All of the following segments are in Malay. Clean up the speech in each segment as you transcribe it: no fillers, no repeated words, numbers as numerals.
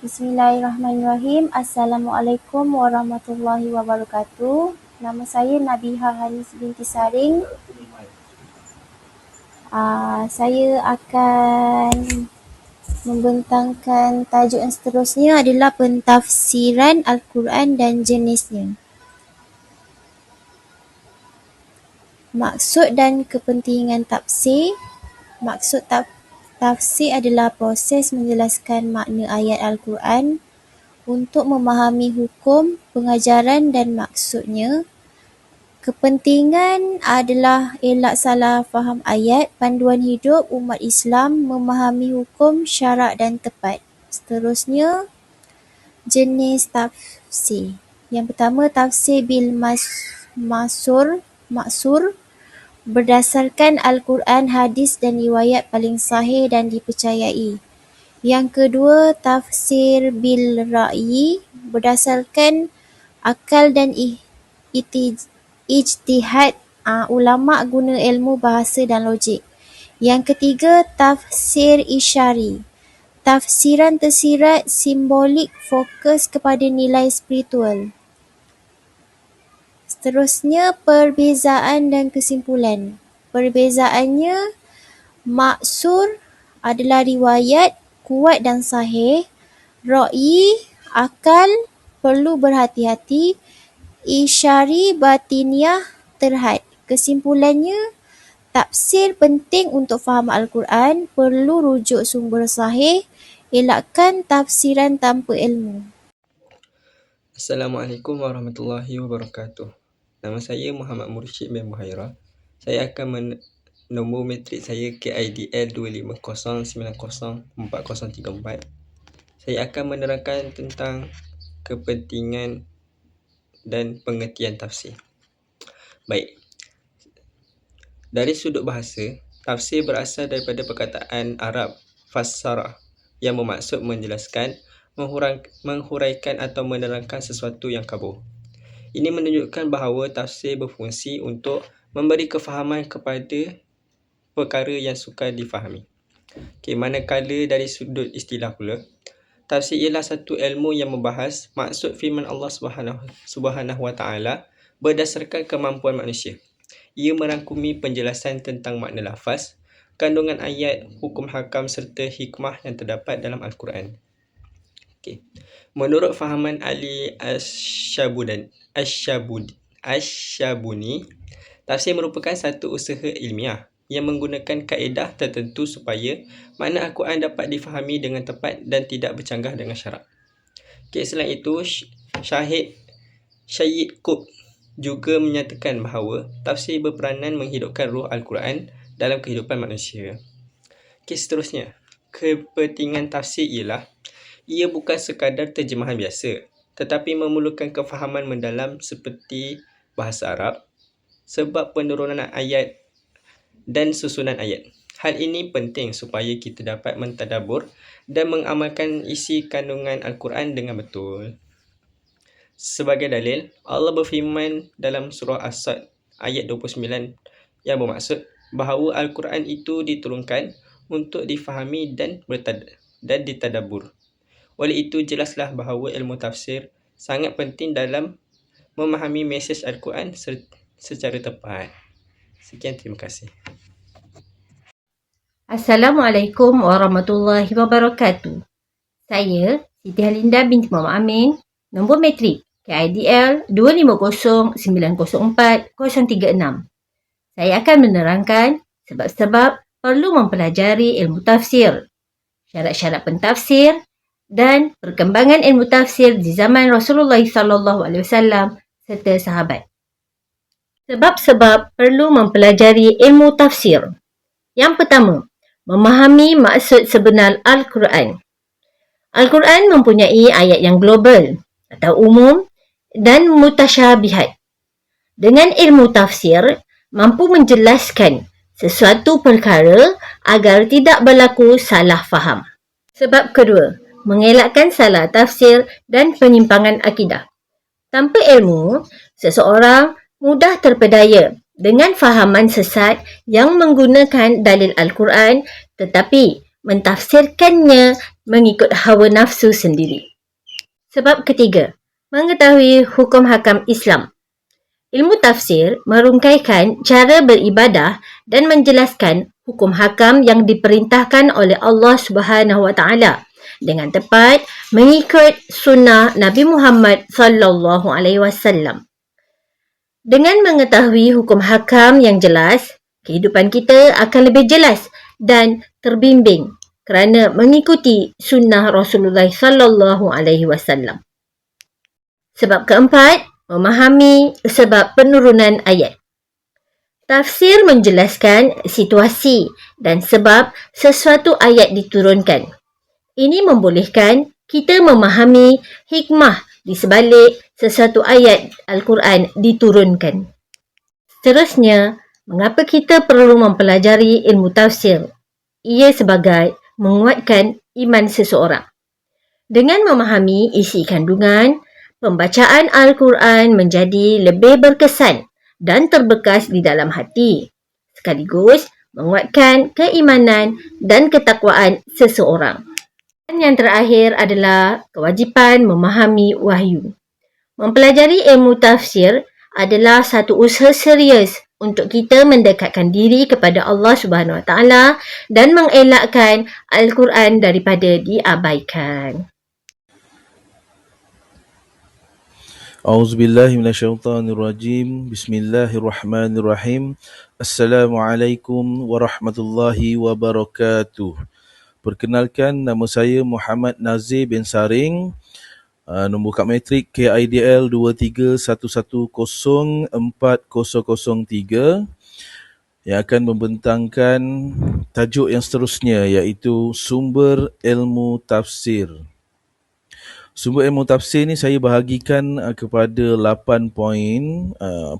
Bismillahirrahmanirrahim. Assalamualaikum warahmatullahi wabarakatuh. Nama saya Nabiha Hanis binti Saring. Saya akan membentangkan tajuk yang seterusnya adalah pentafsiran Al-Quran dan jenisnya. Maksud dan kepentingan tafsir. Maksud tafsir adalah proses menjelaskan makna ayat Al-Quran untuk memahami hukum, pengajaran dan maksudnya. Kepentingan adalah elak salah faham ayat, panduan hidup umat Islam, memahami hukum, syarak dan tepat. Seterusnya, jenis tafsir. Yang pertama, tafsir bil maksur, berdasarkan Al-Quran, hadis dan riwayat paling sahih dan dipercayai. Yang kedua, tafsir bil ra'yi, berdasarkan akal dan ijtihad ulama guna ilmu bahasa dan logik. Yang ketiga, tafsir isyari, tafsiran tersirat simbolik fokus kepada nilai spiritual. Seterusnya, perbezaan dan kesimpulan. Perbezaannya, maksur adalah riwayat kuat dan sahih, ra'yi akal perlu berhati-hati, isyari batiniah terhad. Kesimpulannya, tafsir penting untuk faham Al-Quran, perlu rujuk sumber sahih, elakkan tafsiran tanpa ilmu. Assalamualaikum warahmatullahi wabarakatuh. Nama saya Muhammad Mursyid bin Muhairah. Saya akan nombor matrik saya KIDL 250904034. Saya akan menerangkan tentang kepentingan dan pengertian tafsir. Baik. Dari sudut bahasa, tafsir berasal daripada perkataan Arab fassara yang bermaksud menjelaskan, menghuraikan atau menerangkan sesuatu yang kabur. Ini menunjukkan bahawa tafsir berfungsi untuk memberi kefahaman kepada perkara yang sukar difahami. Manakala dari sudut istilah pula, tafsir ialah satu ilmu yang membahas maksud firman Allah Subhanahu Wa Taala berdasarkan kemampuan manusia. Ia merangkumi penjelasan tentang makna lafaz, kandungan ayat, hukum hakam serta hikmah yang terdapat dalam Al-Quran. Menurut fahaman Ali Ash-Shabuni, tafsir merupakan satu usaha ilmiah yang menggunakan kaedah tertentu supaya makna Al-Quran dapat difahami dengan tepat dan tidak bercanggah dengan syarak. Selain itu, Syed Qutb juga menyatakan bahawa tafsir berperanan menghidupkan ruh Al-Quran dalam kehidupan manusia. Seterusnya, kepentingan tafsir ialah ia bukan sekadar terjemahan biasa, tetapi memerlukan kefahaman mendalam seperti bahasa Arab, sebab penurunan ayat dan susunan ayat. Hal ini penting supaya kita dapat mentadabbur dan mengamalkan isi kandungan Al-Quran dengan betul. Sebagai dalil, Allah berfirman dalam surah As-Sad ayat 29 yang bermaksud bahawa Al-Quran itu diturunkan untuk difahami dan ditadabbur. Oleh itu, jelaslah bahawa ilmu tafsir sangat penting dalam memahami mesej Al-Quran secara tepat. Sekian, terima kasih. Assalamualaikum warahmatullahi wabarakatuh. Saya Siti Halinda binti Muhammad Amin, nombor matrik KIDL 250904036. Saya akan menerangkan sebab-sebab perlu mempelajari ilmu tafsir, syarat-syarat pentafsir dan perkembangan ilmu tafsir di zaman Rasulullah SAW serta sahabat. Sebab-sebab perlu mempelajari ilmu tafsir. Yang pertama, memahami maksud sebenar Al-Quran. Al-Quran mempunyai ayat yang global atau umum dan mutasyabihat. Dengan ilmu tafsir, mampu menjelaskan sesuatu perkara agar tidak berlaku salah faham. Sebab kedua, mengelakkan salah tafsir dan penyimpangan akidah. Tanpa ilmu, seseorang mudah terpedaya dengan fahaman sesat yang menggunakan dalil Al-Quran tetapi mentafsirkannya mengikut hawa nafsu sendiri. Sebab ketiga, mengetahui hukum hakam Islam. Ilmu tafsir merungkaikan cara beribadah dan menjelaskan hukum hakam yang diperintahkan oleh Allah Subhanahu Wa Taala dengan tepat mengikut sunnah Nabi Muhammad sallallahu alaihi wasallam. Dengan mengetahui hukum hakam yang jelas, kehidupan kita akan lebih jelas dan terbimbing kerana mengikuti sunnah Rasulullah sallallahu alaihi wasallam. Sebab keempat, memahami sebab penurunan ayat. Tafsir menjelaskan situasi dan sebab sesuatu ayat diturunkan. Ini membolehkan kita memahami hikmah di sebalik sesuatu ayat Al-Quran diturunkan. Seterusnya, mengapa kita perlu mempelajari ilmu tafsir? Ia sebagai menguatkan iman seseorang. Dengan memahami isi kandungan, pembacaan Al-Quran menjadi lebih berkesan dan terbekas di dalam hati, sekaligus menguatkan keimanan dan ketakwaan seseorang. Dan yang terakhir adalah kewajipan memahami wahyu. Mempelajari ilmu tafsir adalah satu usaha serius untuk kita mendekatkan diri kepada Allah Subhanahu Wa Taala dan mengelakkan Al-Quran daripada diabaikan. A'udzubillahi minasyaitonirrajim. Bismillahirrahmanirrahim. Assalamualaikum warahmatullahi wabarakatuh. Perkenalkan, nama saya Muhammad Nazir bin Saring. Nombor kad matrik KIDL 23110403 yang akan membentangkan tajuk yang seterusnya, iaitu sumber ilmu tafsir. Sumber ilmu tafsir ni saya bahagikan kepada 8 poin.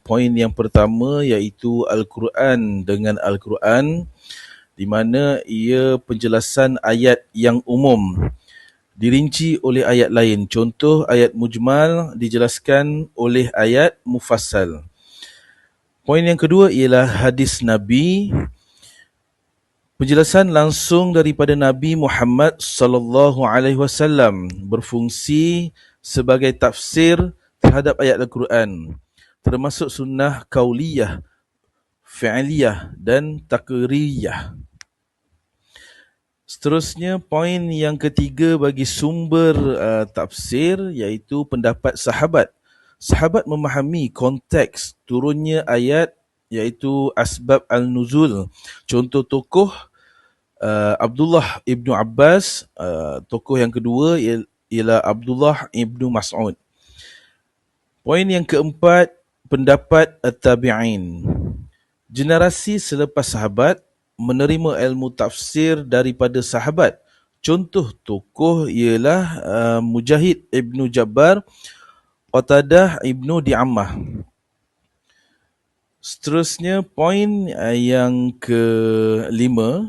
Poin yang pertama iaitu Al-Quran dengan Al-Quran, di mana ia penjelasan ayat yang umum dirinci oleh ayat lain. Contoh, ayat mujmal dijelaskan oleh ayat mufassal. Poin yang kedua ialah hadis Nabi, penjelasan langsung daripada Nabi Muhammad sallallahu alaihi wasallam berfungsi sebagai tafsir terhadap ayat Al-Quran, termasuk sunnah kauliyah, fi'liyah dan takriyah. Seterusnya, poin yang ketiga bagi sumber tafsir iaitu pendapat sahabat. Sahabat memahami konteks turunnya ayat iaitu asbab al-nuzul. Contoh tokoh Abdullah ibnu Abbas, tokoh yang kedua ialah Abdullah ibnu Mas'ud. Poin yang keempat, pendapat at-tabi'in. Generasi selepas sahabat menerima ilmu tafsir daripada sahabat. Contoh tokoh ialah Mujahid ibnu Jabbar, Qatadah ibnu Di'ammah. Seterusnya, poin yang kelima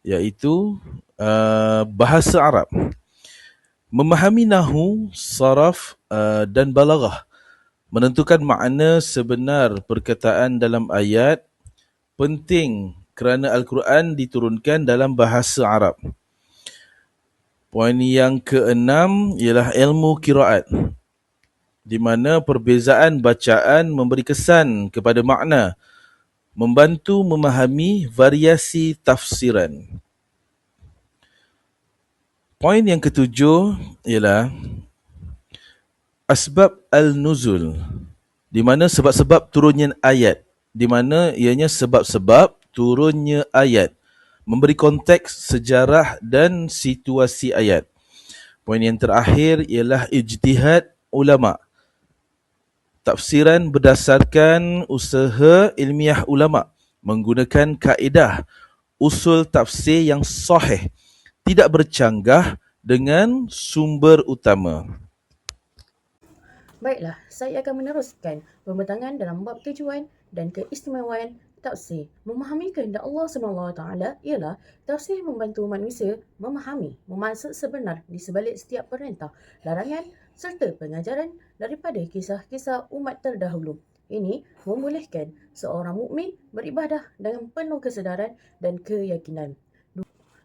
iaitu bahasa Arab. Memahami nahu, saraf dan balaghah, menentukan makna sebenar perkataan dalam ayat, penting kerana Al-Quran diturunkan dalam bahasa Arab. Poin yang keenam ialah ilmu qiraat, di mana perbezaan bacaan memberi kesan kepada makna, membantu memahami variasi tafsiran. Poin yang ketujuh ialah asbab al-nuzul, di mana sebab-sebab turunnya ayat, di mana ianya sebab-sebab turunnya ayat, memberi konteks sejarah dan situasi ayat. Poin yang terakhir ialah ijtihad ulama, tafsiran berdasarkan usaha ilmiah ulama, menggunakan kaedah usul tafsir yang sahih, tidak bercanggah dengan sumber utama. Baiklah, saya akan meneruskan pembentangan dalam bab tujuan dan keistimewaan tafsir. Memahami kehendak Allah SWT ialah tafsir membantu manusia memahami maksud sebenar di sebalik setiap perintah, larangan serta pengajaran daripada kisah-kisah umat terdahulu. Ini membolehkan seorang mukmin beribadah dengan penuh kesedaran dan keyakinan.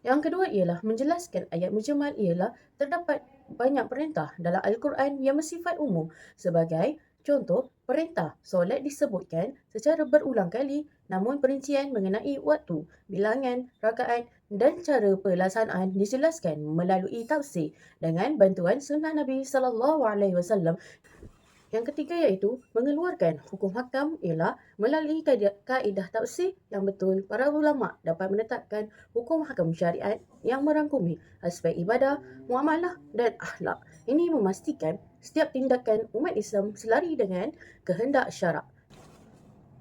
Yang kedua ialah menjelaskan ayat mujmal ialah terdapat banyak perintah dalam Al-Quran yang bersifat umum. Sebagai contoh, perintah solat disebutkan secara berulang kali, namun perincian mengenai waktu, bilangan, rakaat dan cara pelaksanaan dijelaskan melalui tafsir dengan bantuan sunnah Nabi SAW. Yang ketiga iaitu mengeluarkan hukum hakam ialah melalui kaedah tafsir yang betul, para ulama dapat menetapkan hukum hakam syariat yang merangkumi aspek ibadah, muamalah dan akhlak. Ini memastikan setiap tindakan umat Islam selari dengan kehendak syarak.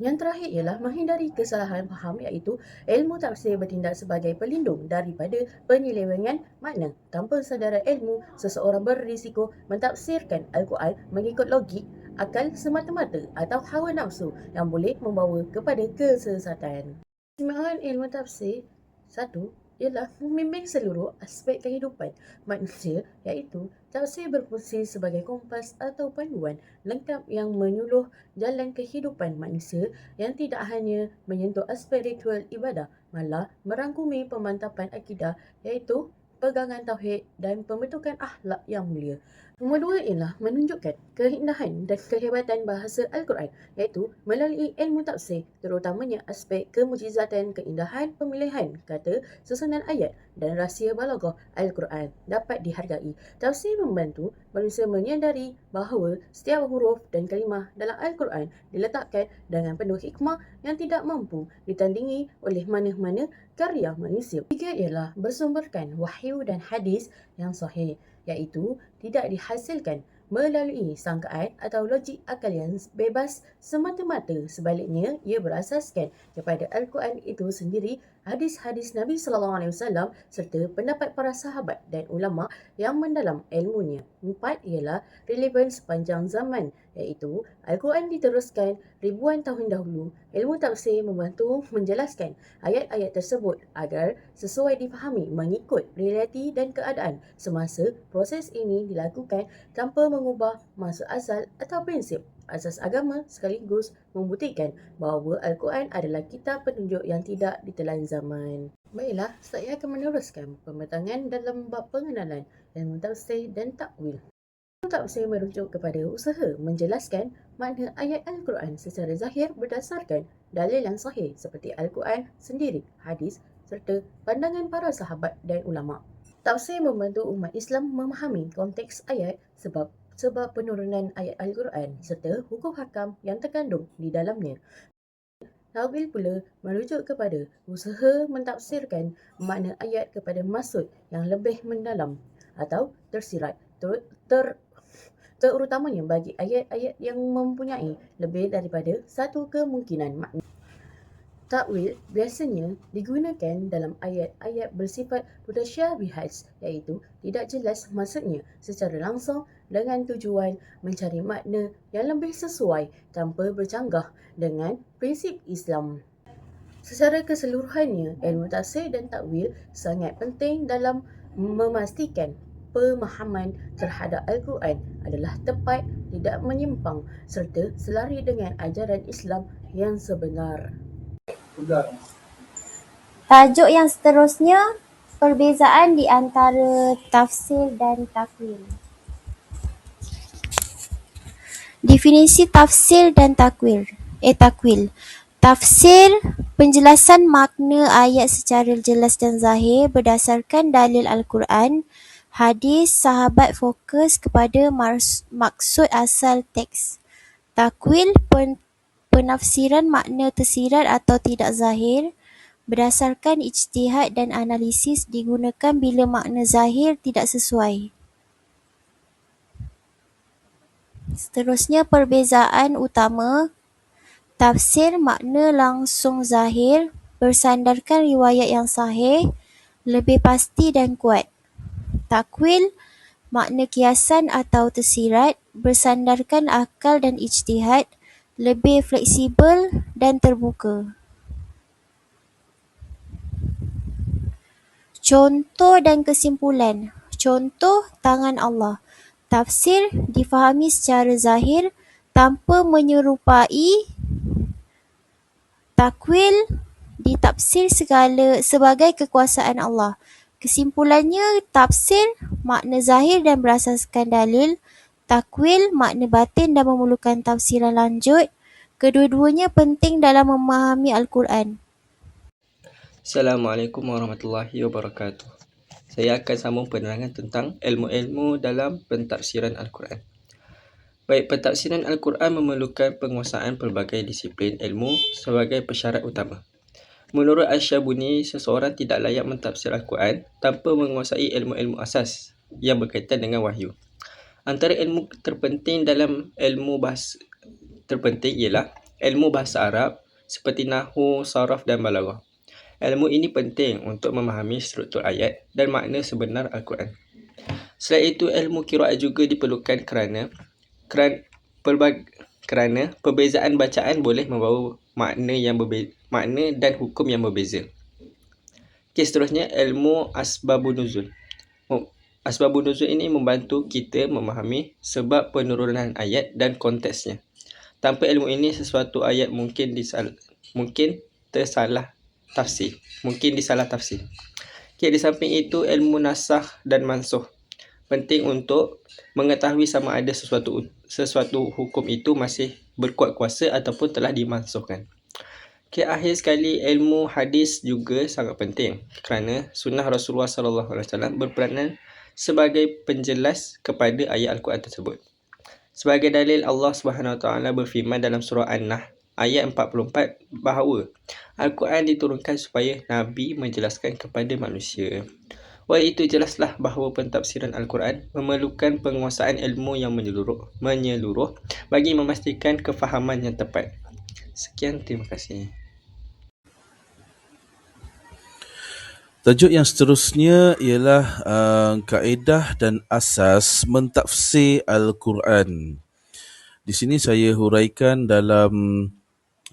Yang terakhir ialah menghindari kesalahan faham iaitu ilmu tafsir bertindak sebagai pelindung daripada penyelewengan makna. Tanpa sedara ilmu, seseorang berisiko mentafsirkan Al-Quran mengikut logik, akal semata-mata atau hawa nafsu yang boleh membawa kepada kesesatan. Keistimewaan ilmu tafsir 1 ialah membimbing seluruh aspek kehidupan manusia, iaitu tafsir berfungsi sebagai kompas atau panduan lengkap yang menyuluh jalan kehidupan manusia yang tidak hanya menyentuh aspek ritual ibadah, malah merangkumi pemantapan akidah iaitu pegangan tauhid dan pembentukan akhlak yang mulia. Nombor 2 ialah menunjukkan keindahan dan kehebatan bahasa Al-Quran iaitu melalui ilmu tafsir, terutamanya aspek kemujizatan, keindahan pemilihan kata, susunan ayat dan rahsia balaghah Al-Quran dapat dihargai. Tafsir membantu manusia menyadari bahawa setiap huruf dan kalimah dalam Al-Quran diletakkan dengan penuh hikmah yang tidak mampu ditandingi oleh mana-mana karya manusia. Tiga ialah bersumberkan wahyu dan hadis yang sahih, iaitu tidak dihasilkan melalui sangkaan atau logik akal yang bebas semata-mata. Sebaliknya, ia berasaskan kepada Al-Quran itu sendiri, hadis-hadis Nabi SAW serta pendapat para sahabat dan ulama yang mendalam ilmunya. 4 ialah relevan sepanjang zaman, iaitu Al-Quran diteruskan ribuan tahun dahulu. Ilmu tafsir membantu menjelaskan ayat-ayat tersebut agar sesuai difahami mengikut realiti dan keadaan semasa. Proses ini dilakukan tanpa mengubah maksud asal atau prinsip asas agama, sekaligus membuktikan bahawa Al-Quran adalah kitab petunjuk yang tidak ditelan zaman. Baiklah, saya akan meneruskan pembentangan dalam bab pengenalan ilmu tafsir dan takwil. Ilmu tafsir merujuk kepada usaha menjelaskan makna ayat Al-Quran secara zahir berdasarkan dalil yang sahih seperti Al-Quran sendiri, hadis serta pandangan para sahabat dan ulama. Tafsir membantu umat Islam memahami konteks ayat, sebab penurunan ayat Al-Quran serta hukum hakam yang terkandung di dalamnya. Takwil pula merujuk kepada usaha mentafsirkan makna ayat kepada maksud yang lebih mendalam atau tersirat, terutamanya bagi ayat-ayat yang mempunyai lebih daripada satu kemungkinan makna. Takwil biasanya digunakan dalam ayat-ayat bersifat mutasyabihat, iaitu tidak jelas maksudnya secara langsung dengan tujuan mencari makna yang lebih sesuai tanpa bercanggah dengan prinsip Islam. Secara keseluruhannya, ilmu tafsir dan takwil sangat penting dalam memastikan pemahaman terhadap Al-Quran adalah tepat, tidak menyimpang serta selari dengan ajaran Islam yang sebenar. Tajuk yang seterusnya, perbezaan di antara tafsir dan takwil. Definisi tafsir dan takwil. Tafsir, penjelasan makna ayat secara jelas dan zahir berdasarkan dalil Al-Quran, hadis, sahabat, fokus kepada maksud asal teks. Takwil, penafsiran makna tersirat atau tidak zahir berdasarkan ijtihad dan analisis, digunakan bila makna zahir tidak sesuai. Seterusnya, perbezaan utama. Tafsir, makna langsung zahir, bersandarkan riwayat yang sahih, lebih pasti dan kuat. Takwil, makna kiasan atau tersirat, bersandarkan akal dan ijtihad, lebih fleksibel dan terbuka. Contoh dan kesimpulan. Contoh, tangan Allah. Tafsir difahami secara zahir tanpa menyerupai. Takwil ditafsir sebagai kekuasaan Allah. Kesimpulannya, tafsir makna zahir dan berasaskan dalil, takwil makna batin dan memerlukan tafsiran lanjut. Kedua-duanya penting dalam memahami Al-Quran. Assalamualaikum warahmatullahi wabarakatuh. Saya akan sambung penerangan tentang ilmu-ilmu dalam pentafsiran Al-Quran. Baik, pentafsiran Al-Quran memerlukan penguasaan pelbagai disiplin ilmu sebagai persyarat utama. Menurut Asy-Syabuni, seseorang tidak layak mentafsir Al-Quran tanpa menguasai ilmu-ilmu asas yang berkaitan dengan wahyu. Antara ilmu terpenting dalam ilmu bahasa terpenting ialah ilmu bahasa Arab seperti nahwu, saraf dan balaghah. Ilmu ini penting untuk memahami struktur ayat dan makna sebenar Al-Quran. Selain itu, ilmu qiraat juga diperlukan kerana perbezaan bacaan boleh membawa makna dan hukum yang berbeza. Seterusnya, ilmu asbabun nuzul. Asbabun nuzul ini membantu kita memahami sebab penurunan ayat dan konteksnya. Tanpa ilmu ini, sesuatu ayat mungkin disalah tafsir. Di samping itu, ilmu nasakh dan mansukh penting untuk mengetahui sama ada sesuatu hukum itu masih berkuat kuasa ataupun telah dimansuhkan. Akhir sekali, ilmu hadis juga sangat penting kerana sunnah Rasulullah SAW berperanan sebagai penjelas kepada ayat Al-Quran tersebut. Sebagai dalil, Allah SWT berfirman dalam surah An-Nahl ayat 44 bahawa Al-Quran diturunkan supaya Nabi menjelaskan kepada manusia. Oleh itu, jelaslah bahawa pentafsiran Al-Quran memerlukan penguasaan ilmu yang menyeluruh bagi memastikan kefahaman yang tepat. Sekian, terima kasih. Tajuk yang seterusnya ialah kaedah dan asas mentafsir Al-Quran. Di sini saya huraikan dalam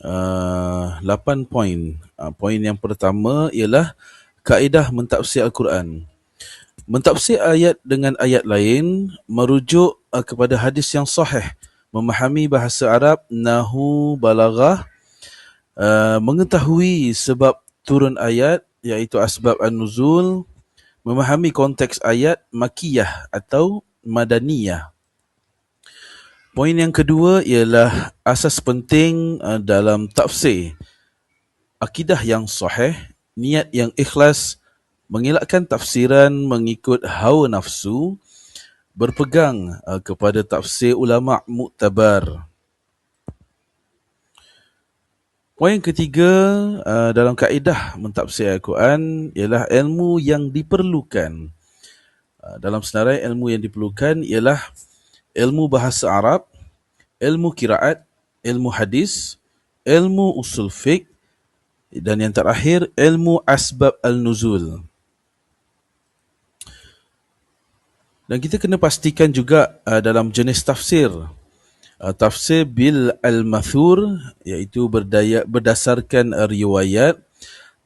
8 poin. Poin yang pertama ialah kaedah mentafsir Al-Quran. Mentafsir ayat dengan ayat lain merujuk kepada hadis yang sahih, memahami bahasa Arab, nahwu, balaghah, mengetahui sebab turun ayat iaitu asbab an-nuzul, memahami konteks ayat makiyah atau madaniyah. Poin yang kedua ialah asas penting dalam tafsir. Akidah yang sahih, niat yang ikhlas, mengelakkan tafsiran mengikut hawa nafsu, berpegang kepada tafsir ulama' muktabar. Poin ketiga dalam kaedah mentafsir Al-Quran ialah ilmu yang diperlukan. Dalam senarai ilmu yang diperlukan ialah ilmu bahasa Arab, ilmu qiraat, ilmu hadis, ilmu usul fiqh, dan yang terakhir, ilmu asbab al-nuzul. Dan kita kena pastikan juga dalam jenis tafsir. Tafsir bil al-mathur, iaitu berdasarkan riwayat.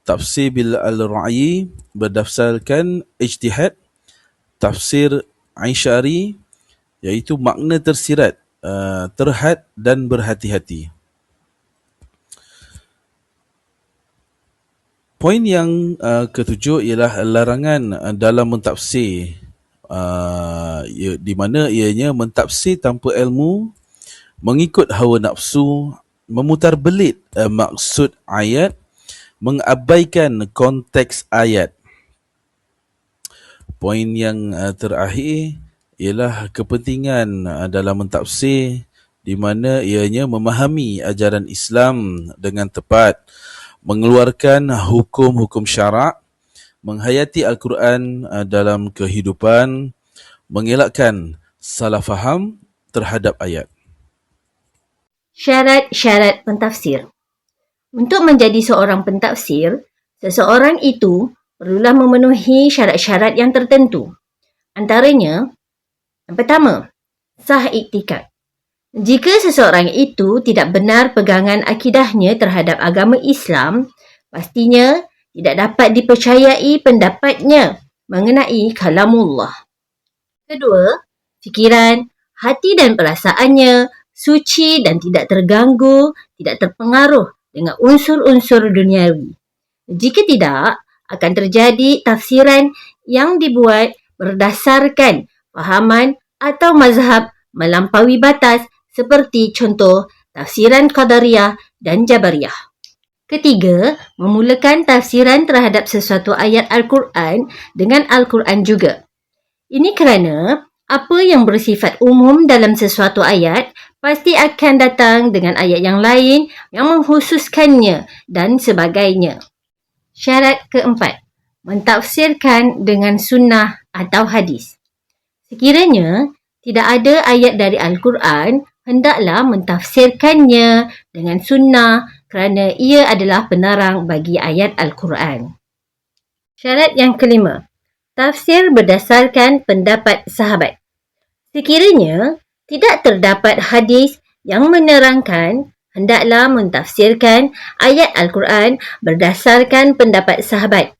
Tafsir bil al-ra'yi, berdasarkan ijtihad. Tafsir aisyari, iaitu makna tersirat, terhad dan berhati-hati. Poin yang ketujuh ialah larangan dalam mentafsir, di mana ianya mentafsir tanpa ilmu, mengikut hawa nafsu, memutar belit maksud ayat, mengabaikan konteks ayat. Poin yang terakhir ialah kepentingan dalam mentafsir, di mana ianya memahami ajaran Islam dengan tepat, mengeluarkan hukum-hukum syarak, menghayati Al-Quran dalam kehidupan, mengelakkan salah faham terhadap ayat. Syarat-syarat pentafsir. Untuk menjadi seorang pentafsir, seseorang itu perlulah memenuhi syarat-syarat yang tertentu. Antaranya, yang pertama, sah iktikad. Jika seseorang itu tidak benar pegangan akidahnya terhadap agama Islam, pastinya tidak dapat dipercayai pendapatnya mengenai kalamullah. Kedua, fikiran, hati dan perasaannya suci dan tidak terganggu, tidak terpengaruh dengan unsur-unsur duniawi. Jika tidak, akan terjadi tafsiran yang dibuat berdasarkan fahaman atau mazhab melampaui batas seperti contoh tafsiran Qadariyah dan Jabariyah. Ketiga, memulakan tafsiran terhadap sesuatu ayat Al-Quran dengan Al-Quran juga. Ini kerana apa yang bersifat umum dalam sesuatu ayat pasti akan datang dengan ayat yang lain yang mengkhususkannya dan sebagainya. Syarat keempat, mentafsirkan dengan sunnah atau hadis. Sekiranya tidak ada ayat dari Al-Quran, hendaklah mentafsirkannya dengan sunnah kerana ia adalah penerang bagi ayat Al-Quran. Syarat yang kelima, tafsir berdasarkan pendapat sahabat. Sekiranya tidak terdapat hadis yang menerangkan, hendaklah mentafsirkan ayat Al-Quran berdasarkan pendapat sahabat.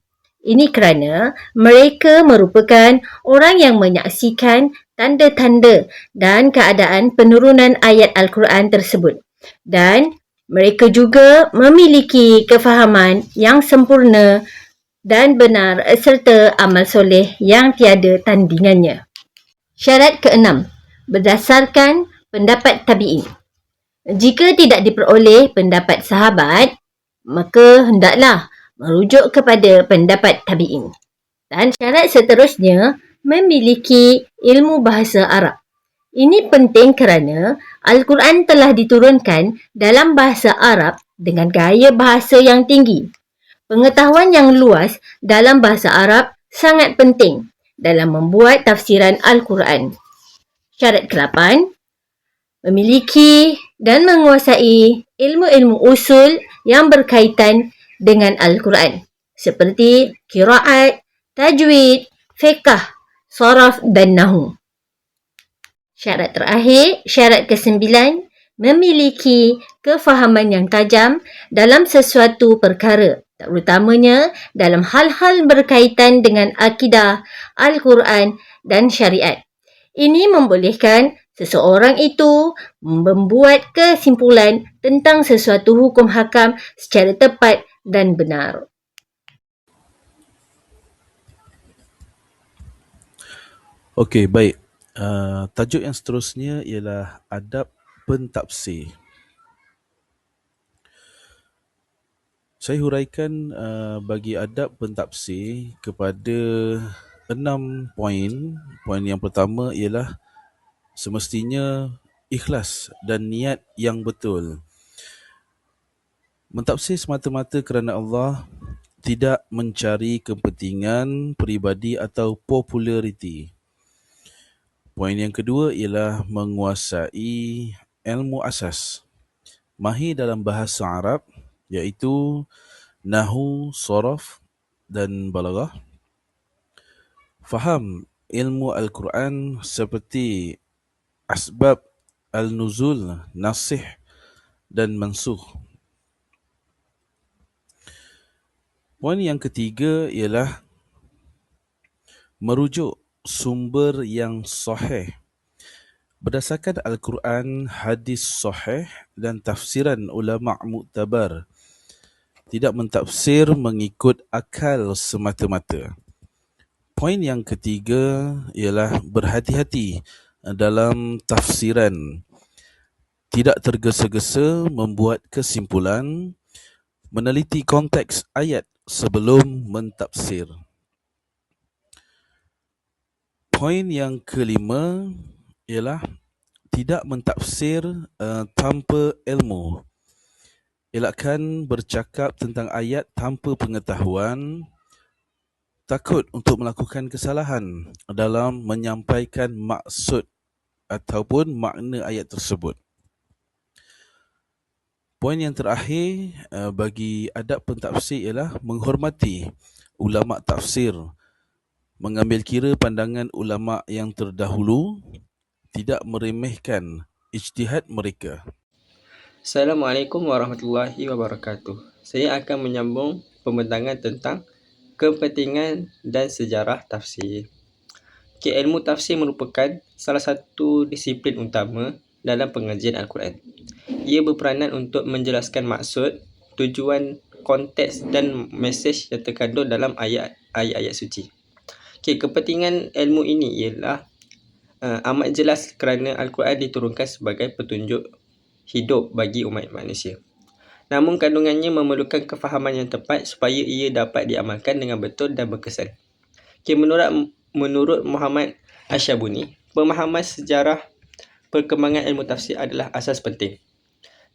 Ini kerana mereka merupakan orang yang menyaksikan tanda-tanda dan keadaan penurunan ayat Al-Quran tersebut. Dan mereka juga memiliki kefahaman yang sempurna dan benar serta amal soleh yang tiada tandingannya. Syarat keenam, berdasarkan pendapat tabi'in. Jika tidak diperoleh pendapat sahabat, maka hendaklah merujuk kepada pendapat tabi'in. Dan syarat seterusnya, memiliki ilmu bahasa Arab. Ini penting kerana Al-Quran telah diturunkan dalam bahasa Arab dengan gaya bahasa yang tinggi. Pengetahuan yang luas dalam bahasa Arab sangat penting dalam membuat tafsiran Al-Quran. Syarat ke-8, memiliki dan menguasai ilmu-ilmu usul yang berkaitan dengan Al-Quran seperti qiraat, tajwid, fiqh, saraf dan nahu. Syarat terakhir, syarat ke-9, memiliki kefahaman yang tajam dalam sesuatu perkara, terutamanya dalam hal-hal berkaitan dengan akidah, Al-Quran dan syariat. Ini membolehkan seseorang itu membuat kesimpulan tentang sesuatu hukum hakam secara tepat dan benar. Okey, baik. Tajuk yang seterusnya ialah adab pentafsir. Saya huraikan bagi adab pentafsir kepada 6 poin. Poin yang pertama ialah semestinya ikhlas dan niat yang betul. Mentafsir semata-mata kerana Allah, tidak mencari kepentingan peribadi atau populariti. Poin yang kedua ialah menguasai ilmu asas. Mahir dalam bahasa Arab iaitu nahu, saraf dan balaghah. Faham ilmu Al-Quran seperti asbab al-nuzul, nasih dan mansukh. Poin yang ketiga ialah merujuk sumber yang sahih berdasarkan Al-Quran, hadis sahih dan tafsiran ulama' muktabar. Tidak mentafsir mengikut akal semata-mata. Poin yang ketiga ialah berhati-hati dalam tafsiran. Tidak tergesa-gesa membuat kesimpulan, meneliti konteks ayat sebelum mentafsir. Poin yang kelima ialah tidak mentafsir tanpa ilmu. Elakkan bercakap tentang ayat tanpa pengetahuan, takut untuk melakukan kesalahan dalam menyampaikan maksud ataupun makna ayat tersebut. Poin yang terakhir bagi adab pentafsir ialah menghormati ulama' tafsir, mengambil kira pandangan ulama' yang terdahulu, tidak meremehkan ijtihad mereka. Assalamualaikum warahmatullahi wabarakatuh. Saya akan menyambung pembentangan tentang kepentingan dan sejarah tafsir. Ilmu tafsir merupakan salah satu disiplin utama dalam pengajian Al-Quran. Ia berperanan untuk menjelaskan maksud, tujuan konteks dan mesej yang terkandung dalam ayat-ayat suci. Kepentingan ilmu ini ialah amat jelas kerana Al-Quran diturunkan sebagai petunjuk hidup bagi umat manusia. Namun kandungannya memerlukan kefahaman yang tepat supaya ia dapat diamalkan dengan betul dan berkesan. Menurut Muhammad Asyabuni, pemahaman sejarah perkembangan ilmu tafsir adalah asas penting.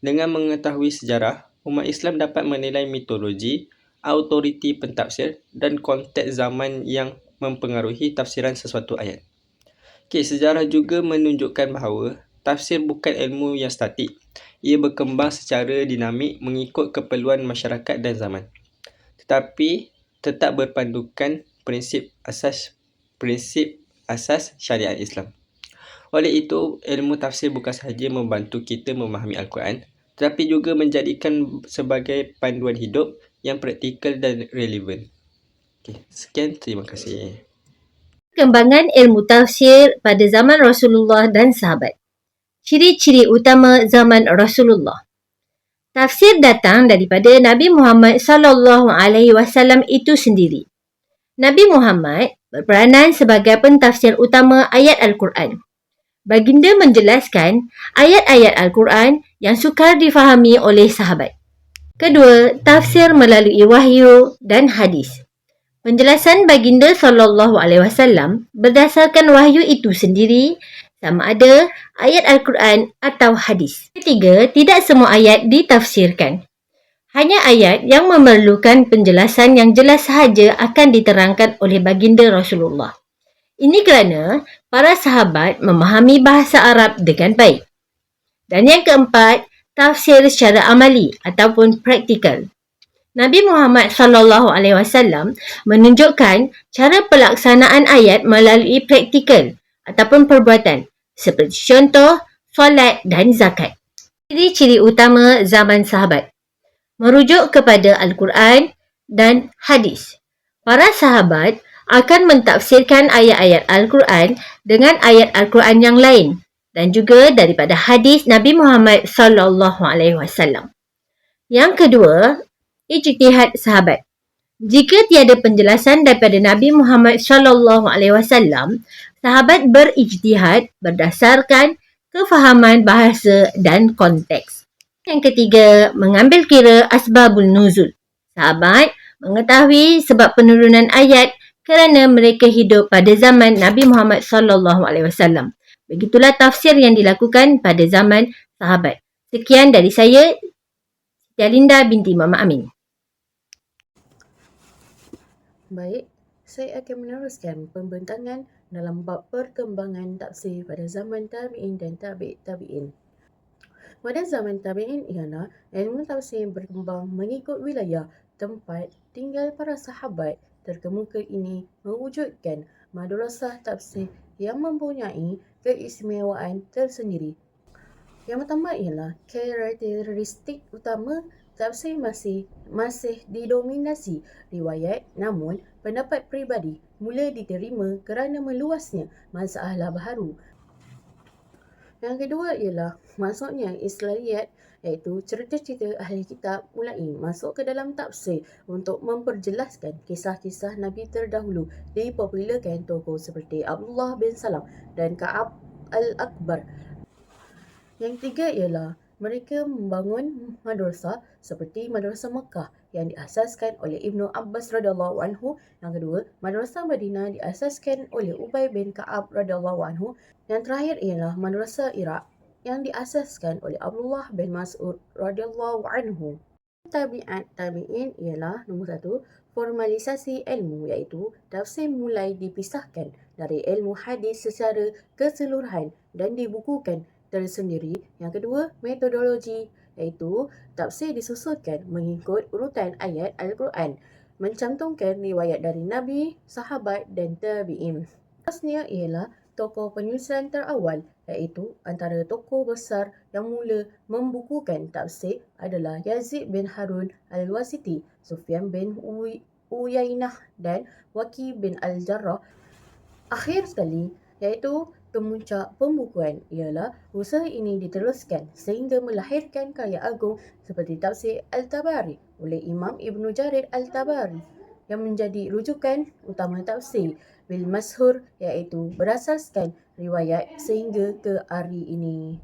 Dengan mengetahui sejarah, umat Islam dapat menilai mitologi, autoriti pentafsir dan konteks zaman yang mempengaruhi tafsiran sesuatu ayat. Sejarah juga menunjukkan bahawa tafsir bukan ilmu yang statik. Ia berkembang secara dinamik mengikut keperluan masyarakat dan zaman. Tetapi tetap berpandukan prinsip asas syariat Islam. Oleh itu, ilmu tafsir bukan sahaja membantu kita memahami Al-Quran, tetapi juga menjadikan sebagai panduan hidup yang praktikal dan relevan. Sekian, terima kasih. Perkembangan ilmu tafsir pada zaman Rasulullah dan sahabat. Ciri-ciri utama zaman Rasulullah. Tafsir datang daripada Nabi Muhammad SAW itu sendiri. Nabi Muhammad berperanan sebagai pentafsir utama ayat Al-Quran. Baginda menjelaskan ayat-ayat Al-Quran yang sukar difahami oleh sahabat. Kedua, tafsir melalui wahyu dan hadis. Penjelasan baginda SAW berdasarkan wahyu itu sendiri, sama ada ayat Al-Quran atau hadis. Ketiga, tidak semua ayat ditafsirkan. Hanya ayat yang memerlukan penjelasan yang jelas sahaja akan diterangkan oleh baginda Rasulullah. Ini kerana para sahabat memahami bahasa Arab dengan baik. Dan yang keempat, tafsir secara amali ataupun praktikal. Nabi Muhammad SAW menunjukkan cara pelaksanaan ayat melalui praktikal ataupun perbuatan seperti contoh solat dan zakat. Ciri-ciri utama zaman sahabat. Merujuk kepada Al-Quran dan hadis. Para sahabat akan mentafsirkan ayat-ayat Al-Quran dengan ayat Al-Quran yang lain dan juga daripada hadis Nabi Muhammad SAW. Yang kedua, ijtihad sahabat. Jika tiada penjelasan daripada Nabi Muhammad SAW, sahabat berijtihad berdasarkan kefahaman bahasa dan konteks. Yang ketiga, mengambil kira asbabul nuzul. Sahabat mengetahui sebab penurunan ayat kerana mereka hidup pada zaman Nabi Muhammad SAW. Begitulah tafsir yang dilakukan pada zaman sahabat. Sekian dari saya, Siti Alinda binti Mama Amin. Baik, saya akan meneruskan pembentangan dalam bab perkembangan tafsir pada zaman tabi'in dan tabi'in. Pada zaman tabi'in ialah ilmu tafsir berkembang mengikut wilayah tempat tinggal para sahabat terkemuka ini mewujudkan madrasah tafsir yang mempunyai keistimewaan tersendiri. Yang pertama ialah karakteristik utama tafsir masih didominasi riwayat, namun pendapat peribadi mula diterima kerana meluasnya masalah baharu. Yang kedua ialah masuknya Israiliyat, iaitu cerita-cerita ahli kitab mulai masuk ke dalam tafsir untuk memperjelaskan kisah-kisah Nabi terdahulu dipopularkan tokoh seperti Abdullah bin Salam dan Ka'ab al-Akbar. Yang ketiga ialah mereka membangun madrasah seperti Madrasah Mekah yang diasaskan oleh Ibnu Abbas radhiyallahu anhu. Yang kedua, Madrasah Madinah diasaskan oleh Ubay bin Ka'ab radhiyallahu anhu. Yang terakhir ialah Madrasah Iraq yang diasaskan oleh Abdullah bin Mas'ud radhiyallahu anhu. Tabi'in ialah nombor 1, formalisasi ilmu, iaitu tafsir mulai dipisahkan dari ilmu hadis secara keseluruhan dan dibukukan tersendiri. Yang kedua, metodologi, iaitu tafsir disusunkan mengikut urutan ayat Al-Quran, mencantumkan riwayat dari Nabi, sahabat dan tabi'in. Seterusnya ialah tokoh penyusunan terawal, iaitu antara tokoh besar yang mula membukukan tafsir adalah Yazid bin Harun al-Wasiti, Sufyan bin Uyainah dan Waqi bin al-Jarrah. Akhir sekali, iaitu Kemuncak pembukuan ialah usaha ini diteruskan sehingga melahirkan karya agung seperti Tafsir Al-Tabari oleh Imam Ibn Jarir Al-Tabari yang menjadi rujukan utama tafsir bil mashhur, iaitu berasaskan riwayat sehingga ke hari ini.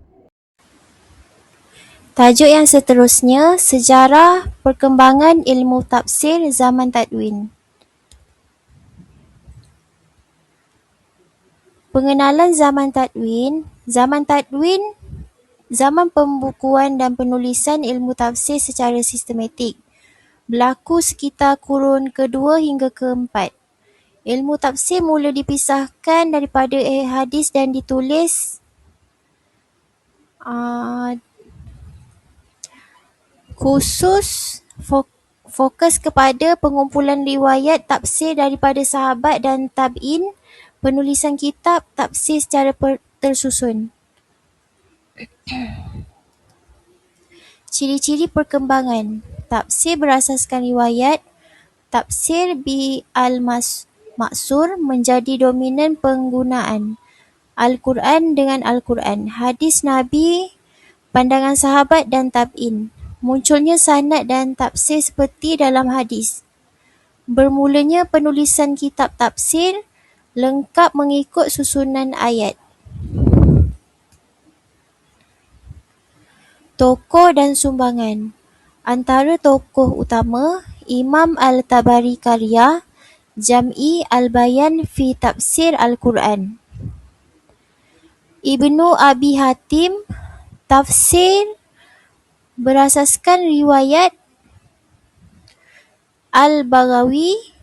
Tajuk yang seterusnya, Sejarah Perkembangan Ilmu Tafsir Zaman Tadwin. Pengenalan zaman Tadwin. Zaman Tadwin, zaman pembukuan dan penulisan ilmu tafsir secara sistematik, berlaku sekitar kurun kedua hingga keempat. Ilmu tafsir mula dipisahkan daripada hadis dan ditulis khusus fokus kepada pengumpulan riwayat tafsir daripada sahabat dan tabi'in, penulisan kitab tafsir secara tersusun. Ciri-ciri perkembangan tafsir berasaskan riwayat. Tafsir bi al-Ma'sur menjadi dominan penggunaan Al-Quran dengan Al-Quran, hadis Nabi, pandangan sahabat dan tabi'in. Munculnya sanad dan tafsir seperti dalam hadis. Bermulanya penulisan kitab tafsir lengkap mengikut susunan ayat. Tokoh dan sumbangan. Antara tokoh utama, Imam Al-Tabari karya Jam'i Al-Bayan fi Tafsir Al-Quran. Ibnu Abi Hatim, tafsir berasaskan riwayat. Al-Baghawi,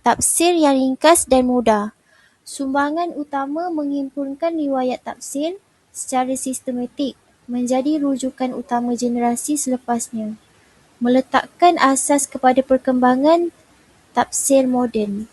tafsir yang ringkas dan mudah. Sumbangan utama menghimpunkan riwayat tafsir secara sistematik menjadi rujukan utama generasi selepasnya, meletakkan asas kepada perkembangan tafsir moden.